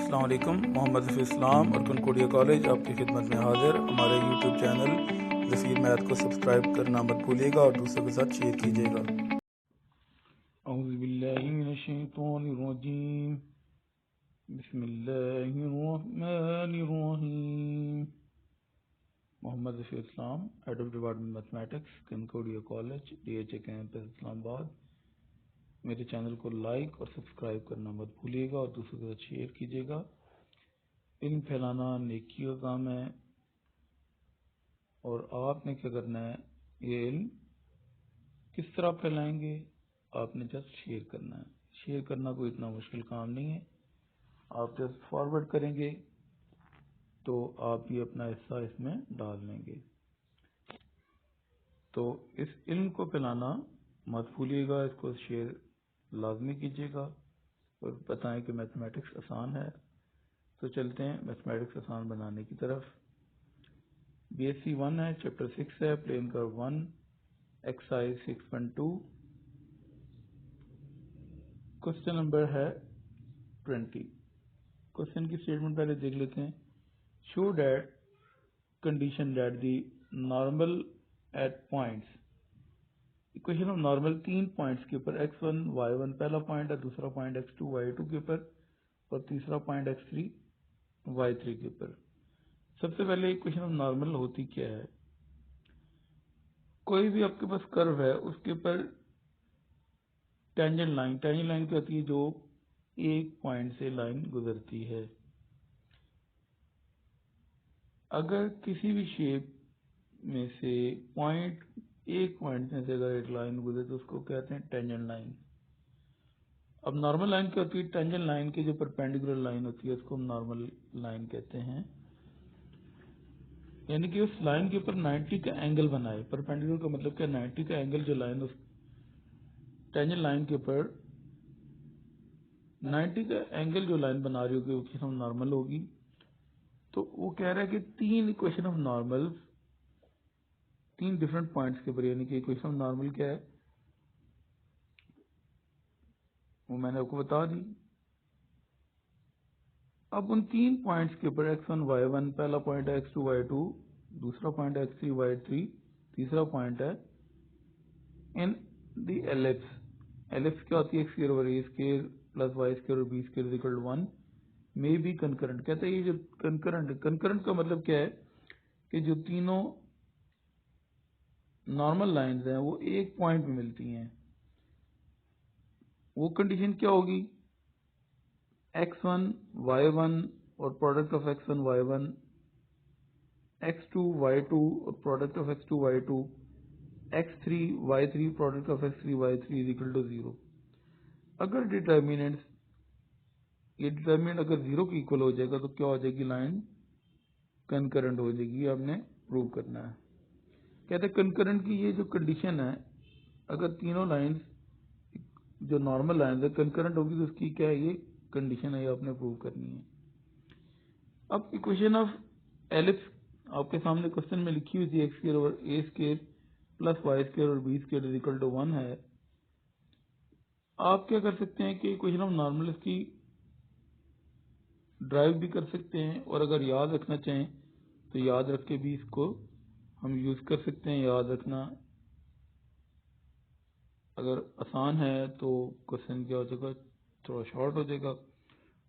अस्सलाम वालेकुम। मोहम्मद ज़फ़ीर इस्लाम और कनकोडिया कॉलेज आपकी खिदमत में हाजिर। हमारे यूट्यूब चैनल ज़फ़ीर मैथ को सब्सक्राइब करना मत भूलिएगा और दूसरों के साथ शेयर कीजिएगा। औज़ुबिल्लाहि मिनश्शैतानिर्रजीम। बिस्मिल्लाहिर्रहमानिर्रहीम। Mohammad Zafeer Islam, head of department mathematics, Concordia college, DHA campus Islamabad. मेरे चैनल को लाइक और सब्सक्राइब करना मत भूलिएगा और दूसरों के साथ शेयर कीजिएगा। इल्म फैलाना नेकी का काम है और आपने क्या करना है, ये इल्म किस तरह फैलाएंगे, आपने जस्ट शेयर करना है। शेयर करना कोई इतना मुश्किल काम नहीं है, आप जस्ट फॉरवर्ड करेंगे तो आप भी अपना हिस्सा इसमें डाल लेंगे। तो इस इल्म को फैलाना मत भूलिएगा, इसको शेयर लाजमी कीजिएगा और बताएं कि मैथमेटिक्स आसान है। तो चलते हैं मैथमेटिक्स आसान बनाने की तरफ। BSc 1 है, चैप्टर 6 है, plane curve 1, exercise 6.2, question number है 20। क्वेश्चन की स्टेटमेंट पहले देख लेते हैं। Show that condition that the normal at points, equation of normal 3 points के ऊपर x1 y1 पहला पॉइंट है, दूसरा पॉइंट x2 y2 के ऊपर और तीसरा पॉइंट x3 y3 के ऊपर। सबसे पहले इक्वेशन ऑफ नॉर्मल होती क्या है, कोई भी आपके पास कर्व है उसके ऊपर टेंजेंट लाइन क्या होती है, जो एक पॉइंट से लाइन गुजरती है। अगर किसी भी शेप में से एक पॉइंट में से अगर एक लाइन गुजरे तो उसको कहते हैं टेंजेंट लाइन। अब नॉर्मल लाइन क्या होती है, टेंजेंट लाइन की जो परपेंडिकुलर लाइन होती है उसको हम नॉर्मल लाइन कहते हैं, यानी कि उस लाइन के ऊपर 90 का एंगल बनाए। परपेंडिकुलर का मतलब क्या, 90 का एंगल जो लाइन उस टेंजेंट लाइन के ऊपर 90 का एंगल जो लाइन बना रही होगी वो इक्वेशन ऑफ नॉर्मल होगी। तो वो कह रहा है कि 3 equation of normal 3 different points के ऊपर, यानी कि इक्वेशन ऑफ नॉर्मल क्या है वो मैंने आपको बता दी। अब उन 3 पॉइंट्स के ऊपर x1 y1 पहला पॉइंट है, x2 y2 दूसरा पॉइंट है, x3 y3 तीसरा पॉइंट है, इन दी एलिप्स। एलिप्स क्या होती है, x square over a square plus y square और b square equal to 1 may be concurrent. कहते हैं ये जो कंकरेंट का मतलब क्या है कि जो तीनों नॉर्मल लाइंस हैं वो एक पॉइंट में मिलती हैं। वो कंडीशन क्या होगी, x1 y1 और product of x1 y1, x2 y2 और product of x2 y2, x3 y3 product of x3 y3 is equal to 0। अगर डिटर्मिनेंट अगर 0 के इक्वल हो जाएगा तो क्या हो जाएगी, लाइन कंकरेंट हो जाएगी। आपने प्रूव करना है। कहते हैं कंकरेंट की ये जो कंडीशन है, अगर तीनों लाइंस जो नॉर्मल लाइंस है कंकरेंट होगी तो उसकी क्या है, ये कंडीशन है, ये आपने प्रूव करनी है। अब इक्वेशन ऑफ एलिप्स आपके सामने क्वेश्चन में लिखी हुई थी, x square over a square plus y square और b square is equal to 1 है। आप क्या कर सकते हैं कि इक्वेशन ऑफ नॉर्मल इसकी ड्राइव भी कर सकते हैं और अगर याद रखना चाहें तो याद रख के भी इसको हम यूज कर सकते हैं। याद रखना अगर आसान है तो क्वेश्चन क्या हो जाएगा, थोड़ा शॉर्ट हो जाएगा,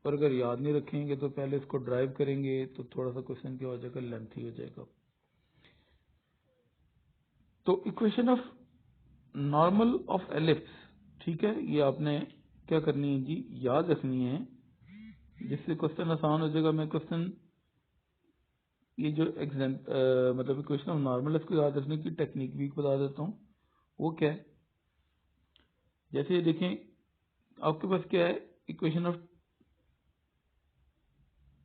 और अगर याद नहीं रखेंगे तो पहले इसको ड्राइव करेंगे तो थोड़ा सा क्वेश्चन क्या हो जाएगा, लेंथी हो जाएगा। तो equation of normal of ellipse, ठीक है, ये आपने क्या करनी है जी, याद रखनी है, जिससे क्वेश्चन आसान हो जाएगा। मैं क्वेश्चन ये जो मतलब इक्वेशन ऑफ नॉर्मल इसको याद रखने की टेक्निक भी बता देता हूँ। वो क्या है, जैसे ये देखें आपके पास क्या है, इक्वेशन ऑफ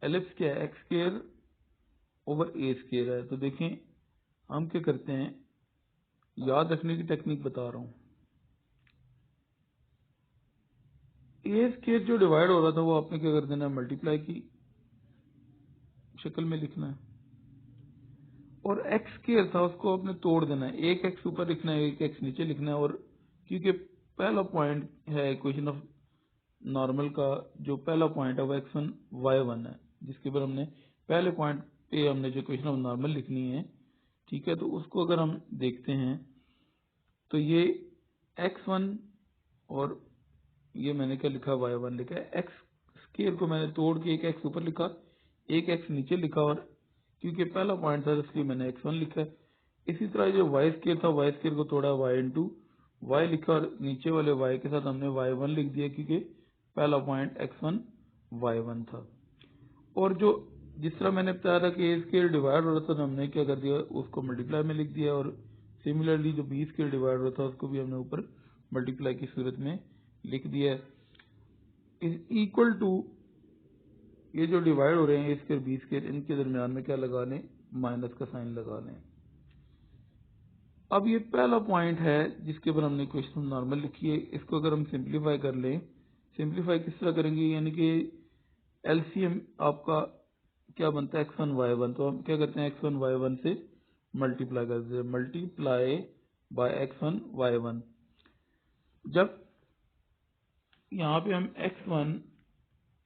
एलिप्स क्या है, एक्स स्क्वायर ओवर ए स्क्वायर है। तो देखें हम क्या करते हैं, याद रखने की टेक्निक बता रहा हूँ। ए स्क्वायर जो डिवाइड हो रहा था वो आपने क्या कर देना है, मल्टीप्लाई की शक्ल में लिखना है, और एक्स स्क्वायर था उसको आपने तोड़ देना है, एक एक्स ऊपर लिखना है, एक एक्स नीचे लिखना है। और क्योंकि पहला पॉइंट है इक्वेशन ऑफ नॉर्मल का जो पहला पॉइंट है वो x1 y1 है, जिसके ऊपर हमने पहले पॉइंट पे हमने जो इक्वेशन ऑफ नॉर्मल लिखनी है, ठीक है। तो उसको अगर हम देखते हैं तो ये x1 और ये मैंने क्या लिखा, y1 लिखा है। x स्केयर को मैंने तोड़ के एक x ऊपर लिखा, एक x नीचे लिखा, और क्योंकि पहला पॉइंट था इसलिए मैंने x1 लिखा है। इसी तरह जो y स्केयर था, y स्केयर को तोड़ा, y इंटू y लिखा, और नीचे वाले y के साथ हमने y1 लिख दिया, क्योंकि पहला पॉइंट x1 y1 था। और जो जिस तरह मैंने बताया था कि a स्केयर डिवाइड हो रहा था, तो हमने क्या कर दिया, उसको मल्टीप्लाई में लिख दिया, और सिमिलरली जो b स्केयर डिवाइड हो रहा था उसको भी हमने ऊपर मल्टीप्लाई की सूरत में लिख दिया है। इज इक्वल टू, ये जो डिवाइड हो रहे हैं a स्केयर b स्केयर, इनके दरमियान में क्या लगा लें, माइनस का साइन लगा लें। अब ये पहला पॉइंट है जिसके ऊपर हमने इक्वेशन नॉर्मल लिखी है। इसको अगर हम सिंप्लीफाई कर लें, सिंप्लीफाई किस तरह करेंगे, यानी कि एलसीएम आपका क्या बनता है, x1 y1, तो हम क्या करते हैं, x1 y1 से मल्टीप्लाई कर देते हैं, मल्टीप्लाई बाय x1 y1। जब यहाँ पे हम x1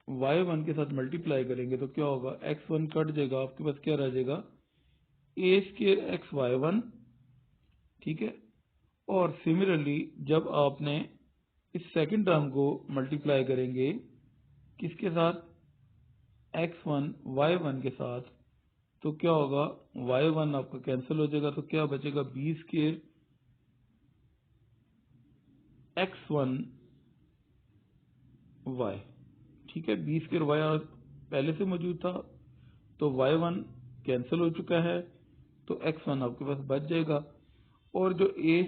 y1 के साथ मल्टीप्लाई करेंगे तो क्या होगा, x1 कट जाएगा, आपके पास क्या रह जाएगा, a स्केयर x y1, ठीक है। और सिमिलरली जब आपने इस सेकंड टर्म को मल्टीप्लाई करेंगे किसके साथ, x1 y1 के साथ, तो क्या होगा, y1 आपका कैंसिल हो जाएगा, तो क्या बचेगा, b स्केयर x1 y, ठीक है। b स्केयर y पहले से मौजूद था, तो y1 कैंसिल हो चुका है, तो x1 आपके पास बच जाएगा। और जो a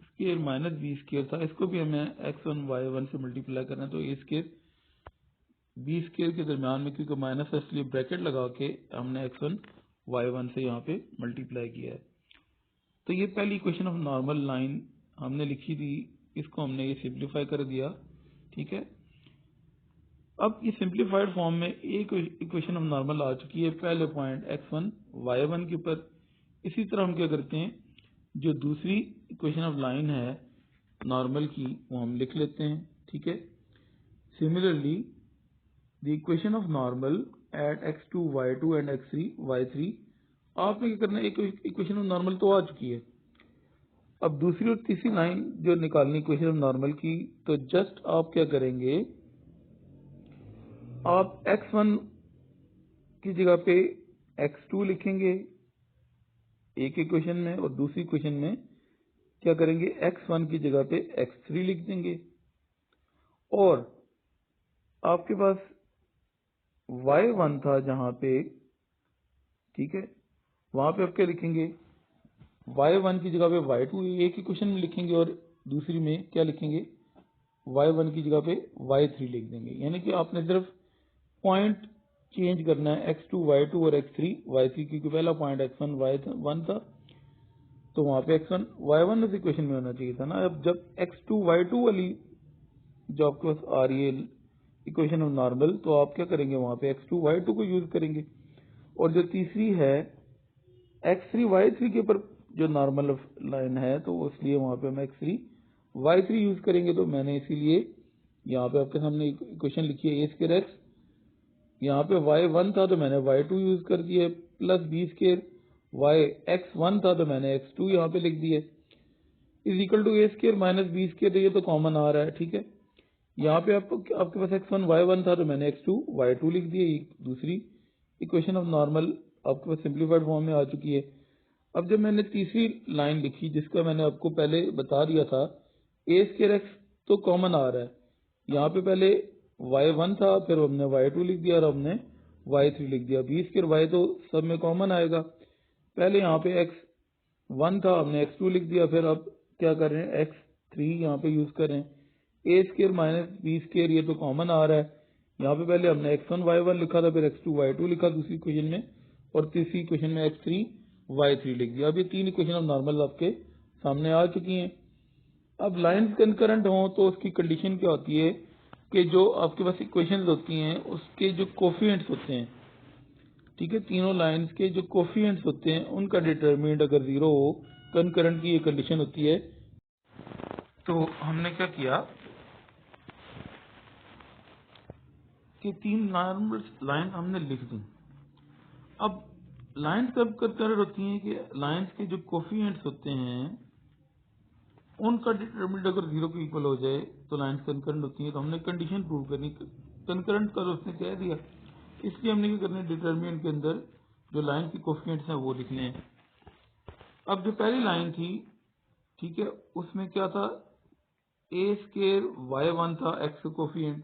square minus b square था, इसको भी हमें x1 y1 से मल्टीप्लाई करना है, तो a स्केयर b स्केयर के दरमियान में क्योंकि माइनस है इसलिए ब्रैकेट लगा के हमने x1 y1 से यहाँ पे मल्टीप्लाई किया है। तो ये पहली इक्वेशन ऑफ नॉर्मल लाइन हमने लिखी थी, इसको हमने ये सिंप्लीफाई कर दिया, ठीक है। अब ये सिंप्लीफाइड फॉर्म में एक इक्वेशन ऑफ नॉर्मल आ चुकी है पहले पॉइंट x1 y1 के ऊपर। इसी तरह हम क्या करते हैं, जो दूसरी इक्वेशन ऑफ लाइन है नॉर्मल की, वो हम लिख लेते हैं, ठीक है। Similarly the equation of normal at x2 y2 and x3 y3, आपने क्या करना है, एक इक्वेशन ऑफ नॉर्मल तो आ चुकी है। अब दूसरी और तीसरी लाइन जो निकालनी इक्वेशन ऑफ नॉर्मल की, तो जस्ट आप क्या करेंगे, आप x1 की जगह पे x2 लिखेंगे एक इक्वेशन में, और दूसरी इक्वेशन में क्या करेंगे, x1 की जगह पे x3 लिख देंगे। और आपके पास y1 था जहां पे, ठीक है, वहां पे आप क्या लिखेंगे, y1 की जगह पे y2 एक इक्वेशन में लिखेंगे, और दूसरी में क्या लिखेंगे, y1 की जगह पे y3 लिख देंगे। यानी कि आपने सिर्फ पॉइंट चेंज करना है, x2 y2 और x3 y3, क्योंकि पहला पॉइंट x1 y1 था, तो वहां पे x1 y1 उस इक्वेशन में होना चाहिए था ना। अब जब x2 y2 वाली जो आपके पास आ रही है इक्वेशन ऑफ नॉर्मल, तो आप क्या करेंगे, वहां पे x2 y2 को यूज करेंगे। और जो तीसरी है x3 y3 के ऊपर जो नॉर्मल लाइन है, तो इसलिए वहां पे हम x3 y3 यूज करेंगे। तो मैंने इसीलिए यहाँ पे आपके सामने इक्वेशन लिखी है, a स्क्वायर x, यहाँ पे y1 था तो मैंने y2 यूज कर दिया, plus b square y x1 था तो मैंने x2 यहाँ पे लिख दिया, is equal to a square minus b square, ये तो कॉमन आ रहा है, ठीक है। यहाँ पे आपके पास x1 y1 था तो मैंने x2 y2 लिख दिया। दूसरी इक्वेशन ऑफ नॉर्मल आपके पास सिंप्लीफाइड फॉर्म में आ चुकी है। अब जब मैंने तीसरी लाइन लिखी, जिसका मैंने आपको पहले बता दिया था, a स्क्वायर x तो कॉमन आ रहा है, यहाँ पे पहले y1 था, फिर हमने y2 लिख दिया, और हमने y3 लिख दिया। b स्क्वायर y तो सब में कॉमन आएगा, पहले यहाँ पे x1 था, हमने x2 लिख दिया, फिर अब क्या कर रहे हैं, x3 यहाँ पे यूज कर रहे हैं। a square minus b square ये तो कॉमन आ रहा है, यहाँ पे पहले हमने x1 y1 लिखा था, फिर x2 y2 लिखा दूसरी इक्वेशन में, और तीसरी इक्वेशन में x3 y3 लिख दिया। अब ये तीन इक्वेशन ऑफ नॉर्मल आपके सामने आ चुकी हैं। अब लाइंस कंकरेंट हों तो उसकी कंडीशन क्या होती है कि जो आपके पास इक्वेशंस होती हैं उसके जो कोफिशिएंट्स होते हैं, ठीक है, तीनों लाइंस के जो कोफिशिएंट्स होते हैं उनका डिटरमिनेंट अगर 0 हो, कंकरेंट की ये कंडीशन होती है। तो हमने क्या किया, कि 3 लाइन हमने लिख दी। अब लाइन कब कंकरेंट होती हैं कि लाइंस के जो कोफिशिएंट्स होते हैं उनका डिटरमिनेंट अगर 0 के इक्वल हो जाए तो लाइंस कंकरेंट होती हैं। तो हमने कंडीशन प्रूव करनी, कंकरेंट का उसने कह दिया, इसलिए हमने क्या करना है, डिटरमिनेंट के अंदर जो लाइन के कोफिशिएंट्स हैं वो लिखने हैं। अब जो पहली लाइन थी, ठीक है, उसमें क्या था, a स्केयर y1 था x का कोफिशिएंट,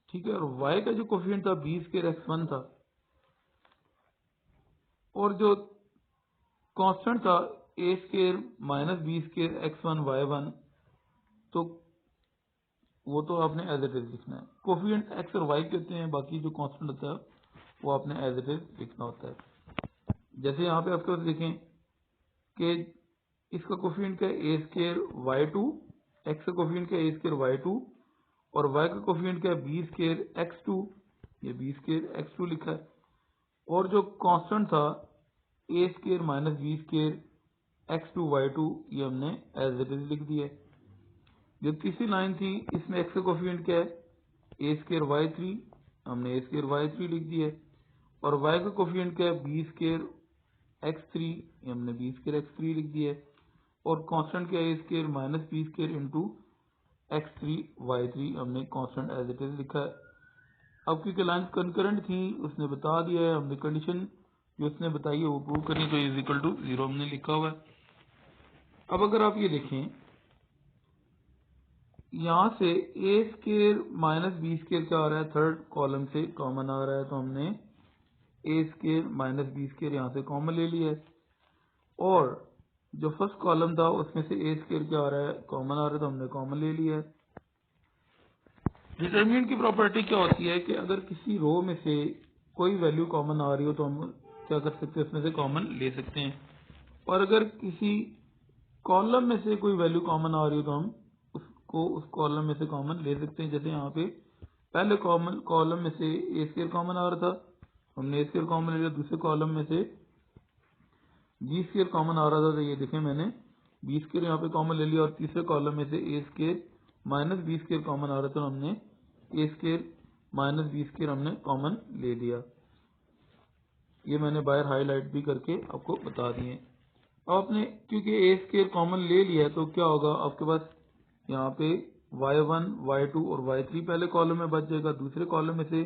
ठीक है, और y का जो कोफिशिएंट था b स्केयर x1 था, और जो कांस्टेंट था a square minus b square x1 y1, तो वो तो आपने एज इट इज लिखना है। कोफिशिएंट x और y के होते हैं, बाकी जो कांस्टेंट होता है वो आपने एज इट इज लिखना होता है। जैसे यहाँ पे आपके पास देखें कि इसका कोफिशिएंट क्या है, a स्केयर y2, x का कोफिशिएंट क्या है a स्केयर y2, और y का कोफिशिएंट क्या है b स्केयर x2, ये b स्केयर x2 लिखा है। और जो कांस्टेंट था a square minus b square x2 y2, ये हमने एज इट इज लिख दिया है। जो तीसरी लाइन थी, इसमें x का कोफिशिएंट क्या है a स्केयर y3, हमने a स्केयर y3 लिख दिया है, और y का कोफिशिएंट क्या है b स्केयर x3, हमने b स्केयर x3 लिख दिया है, और कांस्टेंट क्या है a square minus b square into x3 y3, हमने कांस्टेंट एज इट इज लिखा है। अब क्योंकि लाइन्स कंकरेंट थी उसने बता दिया है, हमने कंडीशन जो उसने बताई है वो प्रूव करनी, तो इज इक्वल टू 0 हमने लिखा हुआ है। अब अगर आप ये देखें, यहाँ से a square minus b square क्या आ रहा है, थर्ड कॉलम से कॉमन आ रहा है, तो हमने a square minus b square यहाँ से कॉमन ले लिया है, और जो फर्स्ट कॉलम था उसमें से a स्केयर क्या आ रहा है, कॉमन आ रहा है, तो हमने कॉमन ले लिया है। डिटरमिनेंट की प्रॉपर्टी क्या होती है कि अगर किसी रो में से कोई वैल्यू कॉमन आ रही हो तो हम क्या कर सकते हैं, उसमें से कॉमन ले सकते हैं, और अगर किसी कॉलम में से कोई वैल्यू कॉमन आ रही हो तो हम उसको उस कॉलम में से कॉमन ले सकते हैं। जैसे यहाँ पे पहले कॉलम में से ए स्केयर कॉमन आ रहा था, हमने ए स्केयर कॉमन ले लिया, दूसरे कॉलम में से बी स्केयर कॉमन आ रहा था, तो ये देखें मैंने बी स्केयर यहाँ पे कॉमन ले लिया, और तीसरे कॉलम में से A square minus B square common आ रहा था, हमने A square minus B square हमने कॉमन ले लिया। ये मैंने बाहर हाईलाइट भी करके आपको बता दिए। अब आपने क्योंकि ए स्केयर कॉमन ले लिया है तो क्या होगा, आपके पास यहाँ पे y1 y2 और y3 पहले कॉलम में बच जाएगा, दूसरे कॉलम में से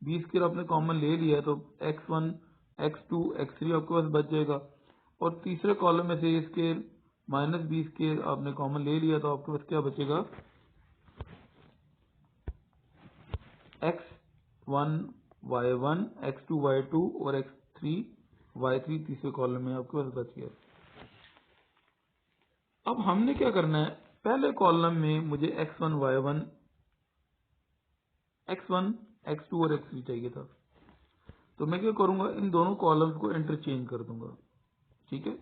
बी स्केयर आपने कॉमन ले लिया है तो x1 x2 x3 आपके पास बच जाएगा, और तीसरे कॉलम में से A square minus B square आपने कॉमन ले लिया तो आपके पास क्या बचेगा, x1 y1 x2 y2 और x3 y3 तीसरे कॉलम में आपके पास बच गया। अब हमने क्या करना है, पहले कॉलम में मुझे x1 y1 x1 x2 और x3 चाहिए था, तो मैं क्या करूंगा, इन दोनों कॉलम्स को इंटरचेंज कर दूंगा। ठीक है,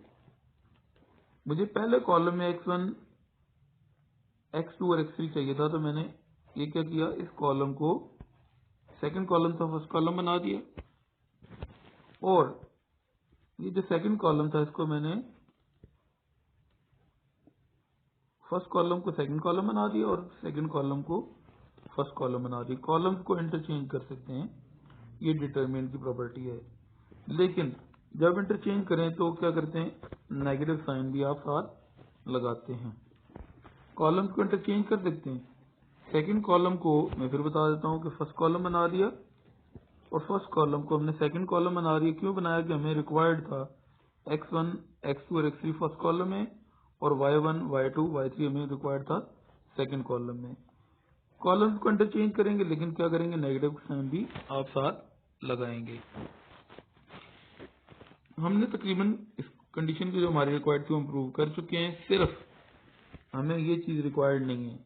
मुझे पहले कॉलम में x1 x2 और x3 चाहिए था, तो मैंने ये क्या किया, इस कॉलम को सेकंड कॉलम था फर्स्ट कॉलम बना दिया, और ये जो सेकंड कॉलम था इसको मैंने फर्स्ट कॉलम को सेकंड कॉलम बना दिया और सेकंड कॉलम को फर्स्ट कॉलम बना दिया। कॉलम्स को इंटरचेंज कर सकते हैं, ये डिटरमिनेंट की प्रॉपर्टी है। लेकिन जब इंटरचेंज करें तो क्या करते हैं, नेगेटिव साइन भी आप साथ लगाते हैं। कॉलम्स को इंटरचेंज कर सकते हैं। सेकंड कॉलम को मैं फिर बता देता हूँ कि फर्स्ट कॉलम बना दिया, और फर्स्ट कॉलम को हमने सेकंड कॉलम बना दिया। क्यों बनाया, कि हमें रिक्वायर्ड था x1 x2 और x3 फर्स्ट कॉलम में, और y1 y2 y3 हमें रिक्वायर्ड था सेकंड कॉलम में। कॉलम्स को इंटरचेंज करेंगे, लेकिन क्या करेंगे, नेगेटिव साइन भी आप साथ लगाएंगे। हमने तकरीबन इस कंडीशन की जो हमारी रिक्वायर्ड थी हम प्रूव कर चुके हैं, सिर्फ हमें ये चीज रिक्वायर्ड नहीं है।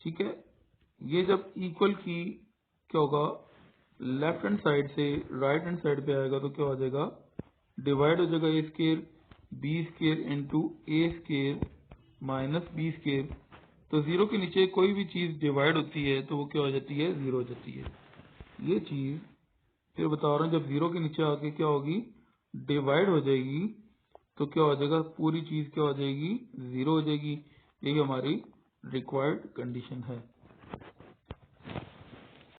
ठीक है, ये जब इक्वल की क्या होगा, लेफ्ट हैंड साइड से राइट हैंड साइड पे आएगा तो क्या हो जाएगा, डिवाइड हो जाएगा ए स्केयर बी स्केयर इंटू ए स्केयर माइनस बी स्केयर। तो जीरो के नीचे कोई भी चीज डिवाइड होती है तो वो क्या हो जाती है, जीरो हो जाती है। ये चीज फिर बता रहा हूँ, जब जीरो के नीचे आके क्या होगी, डिवाइड हो जाएगी, तो क्या हो जाएगा, पूरी चीज क्या हो जाएगी, जीरो हो जाएगी। यही हमारी रिक्वायर्ड कंडीशन है।